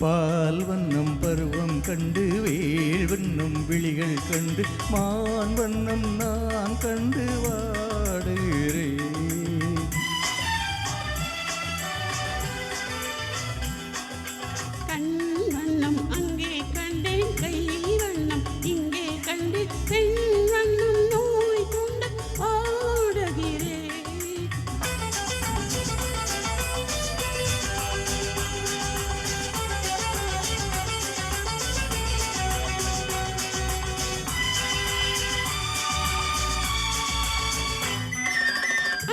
பால் வண்ணம் பருவம் கண்டு வேல் வண்ணம் விழிகள் கண்டு மான் வண்ணம் நான் கண்டு வாடுகிறேன். கண் வண்ணம் அங்கே கண்டேன், கை வண்ணம் இங்கே கண்டு, பெண் வண்ணம் நோய் கொண்டு ஆடுகிறேன்.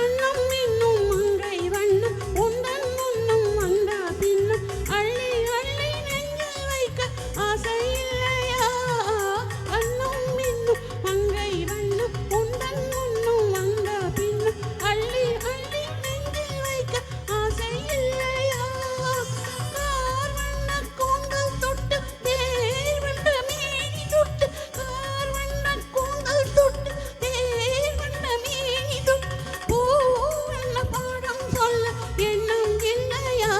அன்னம் என்னும் மங்கை வண்ணம் உந்தன் முன்னும் வந்த பின்னும் அள்ளி அள்ளி நெஞ்சில் வைக்க ஆசை இல்லையா? அன்னம் என்னும் மங்கை வண்ணம் உந்தன் முன்னும் வந்த பின்னும் அள்ளி அள்ளி நெஞ்சில் வைக்க ஆசை இல்லையா? கார் வண்ண கூந்தல் தொட்டு தேர் வண்ண மேனி தொட்டு, கார் வண்ண கூந்தல் தொட்டு தேர் வண்ண மேனி தொட்டு, பூ வண்ண பாடம் சொல்ல எண்ணம் இல்லையா?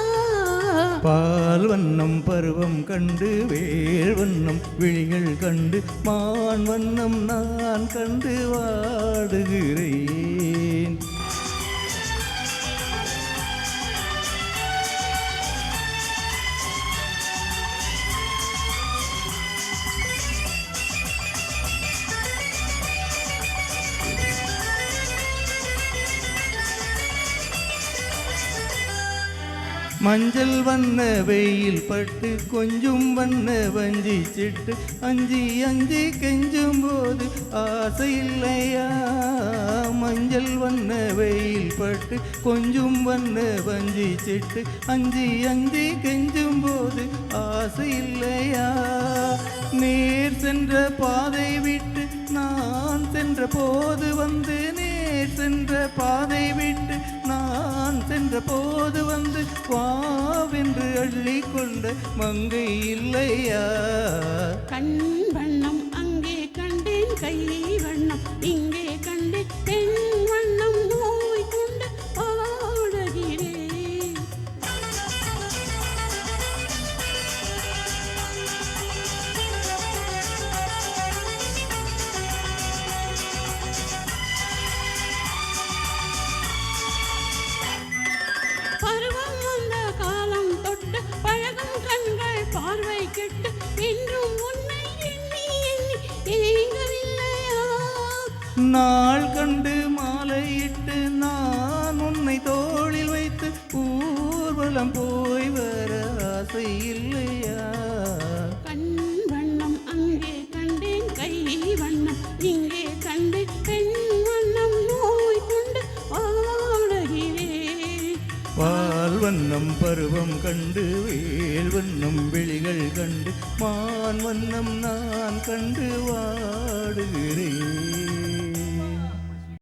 பால் வண்ணம் பருவம் கண்டு வேல் வண்ணம் விழிகள் கண்டு மான் வண்ணம் நான் கண்டு வாடுகிறேன். மஞ்சள் வண்ண வெயில் பட்டு கொஞ்சம் வண்ண வஞ்சி சிட்டு அஞ்சி அஞ்சி கெஞ்சும் போது ஆசை இல்லையா? மஞ்சள் வண்ண வெயில் பட்டு கொஞ்சம் வண்ண வஞ்சி சிட்டு அஞ்சி அஞ்சி கெஞ்சும் போது ஆசை இல்லையா? நேர் சென்ற பாதை விட்டு நான் சென்ற போது வந்து, நேர் சென்ற பாதை விட்டு நான் சென்ற போது வந்து வாவென்று அள்ளி கொண்ட மங்கை இல்லையா? கண் வண்ணம் அங்கே கண்டேன், கை வண்ணம் இங்கே கண்டேன், பெண் வண்ணம் நோய் கொண்டு ஆடுகிறேன். பருவம் வந்த காலம் தொட்டு பழகும் கண்கள் பார்வை கெட்டு என்றும் உன்னை எண்ணி எண்ணி ஏங்கவில்லையா? நாள் கண்டு மாலையிட்டு நான் உன்னை தோளில் வைத்து ஊர்வலம் போய் வர ஆசை இல்லையா? கண் வண்ணம் அங்கே கண்டேன், கை வண்ணம் இங்கே கண்டேன், பெண் வண்ணம் நோய் கொண்டு ஆடுகிறேன். பால் வண்ணம் பருவம் கண்டு வேல் வண்ணம் விழிகள் கண்டு மான் வண்ணம் நான் கண்டு வாடுகிறேன்.